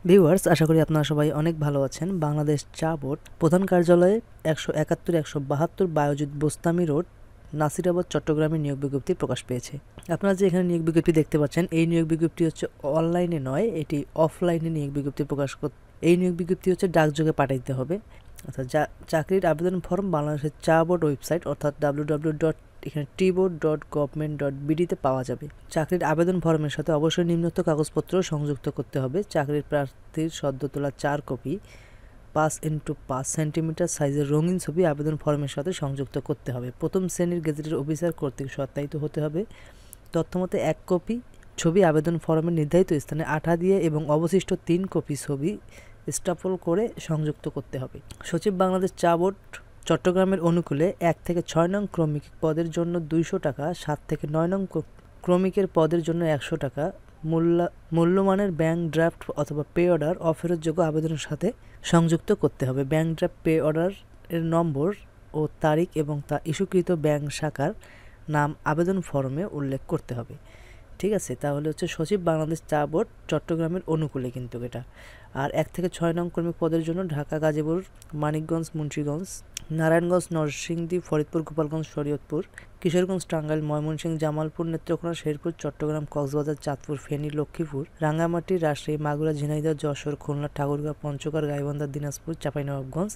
Viewers, আশা করি আপনারা সবাই অনেক ভালো আছেন। বাংলাদেশ চা বোর্ড প্রধান কার্যালয়ে 171-172 বায়োজিৎ বোস্তামি রোড, নাসিরাবাদ, চট্টগ্রামে নিয়োগ বিজ্ঞপ্তি প্রকাশ পেয়েছে। আপনারা যে এখানে নিয়োগ বিজ্ঞপ্তি দেখতে পাচ্ছেন, এই নিয়োগ বিজ্ঞপ্তি হচ্ছে অনলাইনে নয়, এটি অফলাইনে নিয়োগ বিজ্ঞপ্তি এই নিয়োগ বিজ্ঞপ্তি হচ্ছে ডাকযোগে পাঠাইতে হবে। অর্থাৎ চাকরির আবেদন ফর্ম বাংলাদেশের চা বোর্ড ওয়েবসাইট অর্থাৎ www.tboard.government.bd তে পাওয়া যাবে। চাকরির আবেদন ফর্মের সাথে অবশ্যই নিম্নোক্ত কাগজপত্র সংযুক্ত করতে হবে। চাকরির প্রার্থীর সদ্য তোলা 4 কপি 5x5 সেন্টিমিটার সাইজের রঙিন ছবি আবেদন ফর্মের সাথে সংযুক্ত করতে হবে। প্রথম শ্রেণীর গেজেটের অফিসার কর্তৃক সত্যায়িত হতে হবে। তথ্যমতে 1 কপি ছবি আবেদন ফর্মের নির্ধারিত স্থানে আঠা দিয়ে এবং অবশিষ্ট 3 কপি ছবি স্টাপল করে সংযুক্ত করতে হবে। সচিব, বাংলাদেশ চা বোর্ড, চট্টগ্রামের অনুকূলে 1 থেকে 6 নং ক্রমিক পদের জন্য 200 টাকা, 7 থেকে 9 নং ক্রমিকের পদের জন্য 100 টাকা মূল্যমানের ব্যাংক ড্রাফট অথবা পে অর্ডার অফেরতযোগ্য আবেদনের সাথে সংযুক্ত করতে হবে। ব্যাংক ড্রাফট পে অর্ডার এর নম্বর ও তারিখ এবং তা ইস্যুকৃত ব্যাংক শাখার নাম আবেদন ফর্মে উল্লেখ করতে হবে। ঠিক আছে, তাহলে হচ্ছে সচিব, বাংলাদেশ চা বোর্ড, চট্টগ্রামের অনুকূলে কিন্তু এটা। আর 1 থেকে 6 নং কর্মী পদের জন্য ঢাকা, গাজীপুর, মানিকগঞ্জ, মুন্সিগঞ্জ, নারায়ণগঞ্জ, নরসিংদী, ফরিদপুর, গোপালগঞ্জ, শরীয়তপুর, কিশোরগঞ্জ, টাঙ্গাইল, ময়মনসিংহ, জামালপুর, নেত্রকোনা, শেরপুর, চট্টগ্রাম, কক্সবাজার, চাঁদপুর, ফেনী, লক্ষ্মীপুর, রাঙ্গামাটি, রাজশাহী, মাগুরা, ঝিনাইদহ, যশোর, খুলনা, ঠাকুরগাঁও, পঞ্চগড়, গাইবান্ধা, দিনাজপুর, চাঁপাইনবাবগঞ্জ,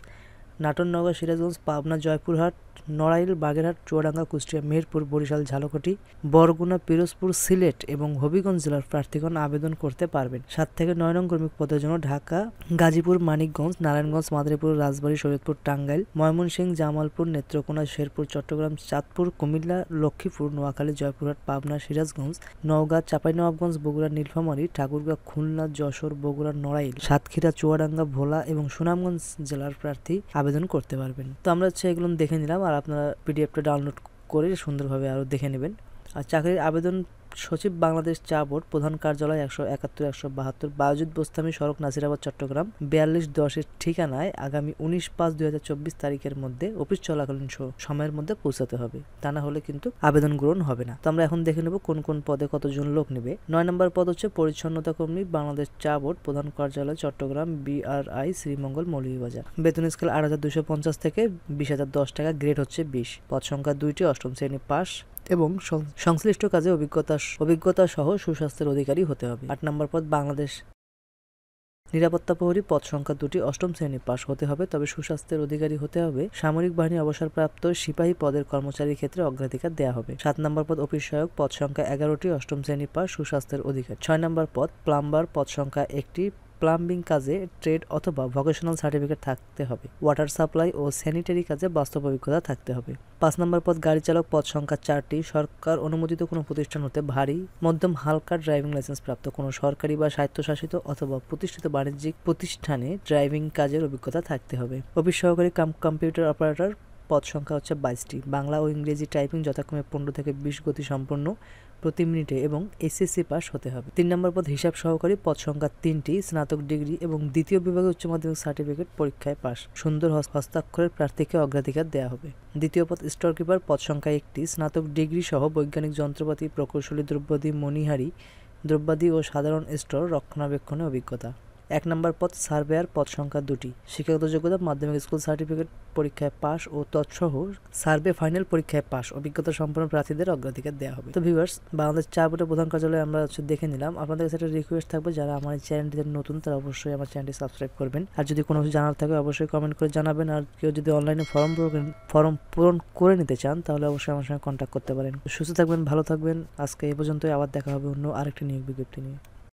নাটোর, নওগাঁ, সিরাজগঞ্জ, পাবনা, জয়পুরহাট, নড়াইল, বাগেরহাট, চুয়াডাঙ্গা, কুষ্টিয়া, মেহেরপুর, বরিশাল, ঝালকাঠি, বরগুনা, পিরোজপুর, সিলেট এবং হবিগঞ্জ জেলার প্রার্থীগণ আবেদন করতে পারবেন। 7 থেকে 9 নং কর্মী পদের জন্য ঢাকা, গাজীপুর, মানিকগঞ্জ, নারায়ণগঞ্জ, মাদারীপুর, রাজবাড়ী, শরীয়তপুর, টাঙ্গাইল, ময়মনসিংহ, জামালপুর, নেত্রকোনা, শেরপুর, চট্টগ্রাম, চাঁদপুর, কুমিল্লা, লক্ষ্মীপুর, নোয়াখালী, জয়পুরহাট, পাবনা, সিরাজগঞ্জ, নওগাঁ, চাঁপাইনবাবগঞ্জ, বগুড়া, নীলফামারী, ঠাকুরগাঁও, খুলনা, যশোর, বগুড়া, নড়াইল, সাতক্ষীরা, চুয়াডাঙ্গা, ভোলা এবং সুনামগঞ্জ জেলার প্রার্থী আবেদন করতে পারবেন। তো আমরা হচ্ছে এগুলো দেখে নিলাম, আর আপনারা পিডিএফটা ডাউনলোড করে সুন্দরভাবে আরও দেখে নেবেন। আর চাকরির আবেদন সচিব, বাংলাদেশ চা বোর্ড, প্রধান কার্যালয় 171-172 বায়োজিৎ বোস্তামি সড়ক, নাসিরাবাদ, চট্টগ্রাম 4210 ঠিকানায় আগামী 19/5/2024 তারিখের মধ্যে অফিস চলাকালীন সময়ের মধ্যে পৌঁছাতে হবে। তা না হলে কিন্তু আবেদন গ্রহণ হবে না। তো আমরা এখন দেখে নেব কোন কোন পদে কতজন লোক নেবে। 9 নম্বর পদ হচ্ছে পরিচ্ছন্নতা কর্মী, বাংলাদেশ চা বোর্ড, প্রধান কার্যালয় চট্টগ্রাম, BRI শ্রীমঙ্গল, মৌলভীবাজার। বেতন স্কেল 8,250 থেকে 20,010 টাকা। গ্রেড হচ্ছে 20। পদ সংখ্যা 2টি, 8ম শ্রেণী পাস এবং সংশ্লিষ্ট কাজে অভিজ্ঞতা সহ সুস্বাস্থ্যের অধিকারী হতে হবে। 8 নম্বর পদ বাংলাদেশ নিরাপত্তা প্রহরী, পদ সংখ্যা 2টি, 8ম শ্রেণী পাস হতে হবে, তবে সুস্বাস্থ্যের অধিকারী হতে হবে। সামরিক বাহিনী অবসরপ্রাপ্ত সিপাহী পদের কর্মচারীর ক্ষেত্রে অগ্রাধিকার দেওয়া হবে। 7 নম্বর পদ অফিস সহায়ক, পদ সংখ্যা 11টি, 8ম শ্রেণী পাস, সুস্বাস্থ্যের অধিকারী। 6 নম্বর পদ প্লাম্বার, পদ সংখ্যা 1টি, প্লাম্বিং কাজে ট্রেড অথবা ভোকেশনাল সার্টিফিকেট থাকতে হবে। ওয়াটার সাপ্লাই ও স্যানিটারি কাজে বাস্তব অভিজ্ঞতা থাকতে হবে। 5 নম্বর পদ গাড়ি চালক, পদ সংখ্যা 4টি, সরকার অনুমোদিত কোনো প্রতিষ্ঠান হতে ভারী, মধ্যম, হালকা ড্রাইভিং লাইসেন্স প্রাপ্ত কোনো সরকারি বা স্বায়ত্তশাসিত অথবা প্রতিষ্ঠিত বাণিজ্যিক প্রতিষ্ঠানে ড্রাইভিং কাজের অভিজ্ঞতা থাকতে হবে। অফিস সহকারী কম্পিউটার অপারেটর, পদ সংখ্যা হচ্ছে 22টি, বাংলা ও ইংরেজি টাইপিং যথাক্রমে 15 থেকে 20 গতি সম্পন্ন প্রতি মিনিটে এবং SSC পাস হতে হবে। 3 নম্বর পদ হিসাব সহকারী, পদ সংখ্যা 3টি, স্নাতক ডিগ্রি এবং দ্বিতীয় বিভাগে উচ্চ মাধ্যমিক সার্টিফিকেট পরীক্ষায় পাস। সুন্দর হস্তাক্ষরের প্রার্থীকে অগ্রাধিকার দেওয়া হবে। দ্বিতীয় পদ স্টোর কিপার, পদ সংখ্যা 1টি, স্নাতক ডিগ্রি সহ বৈজ্ঞানিক যন্ত্রপাতি, প্রকৌশলী দ্রব্যাদি, মণিহারি দ্রব্যাদি ও সাধারণ স্টোর রক্ষণাবেক্ষণে অভিজ্ঞতা। 1 নম্বর পদ সার্ভেয়ার, পদ সংখ্যা 2টি, শিক্ষাগত যোগ্যতা মাধ্যমিক স্কুল সার্টিফিকেট পরীক্ষায় পাস ও তৎসহ সার্ভে ফাইনাল পরীক্ষায় পাস। অভিজ্ঞতা সম্পন্ন প্রার্থীদের অগ্রাধিকার দেওয়া হবে। তো ভিউয়ার্স, বাংলাদেশ চা বোর্ডের প্রধান কার্যালয়ে আমরা দেখে নিলাম। আপনাদের কাছে একটা রিকোয়েস্ট থাকবে, যারা আমার এই চ্যানেলটিতে নতুন তারা অবশ্যই আমার চ্যানেলটি সাবস্ক্রাইব করবেন। আর যদি কোনো কিছু জানার থাকে অবশ্যই কমেন্ট করে জানাবেন। আর কেউ যদি অনলাইনে ফর্ম পূরণ করে নিতে চান তাহলে অবশ্যই আমার সঙ্গে কন্ট্যাক্ট করতে পারেন। সুস্থ থাকবেন, ভালো থাকবেন। আজকে এই পর্যন্তই, আবার দেখা হবে অন্য আরেকটি নিয়োগ বিজ্ঞপ্তি নিয়ে।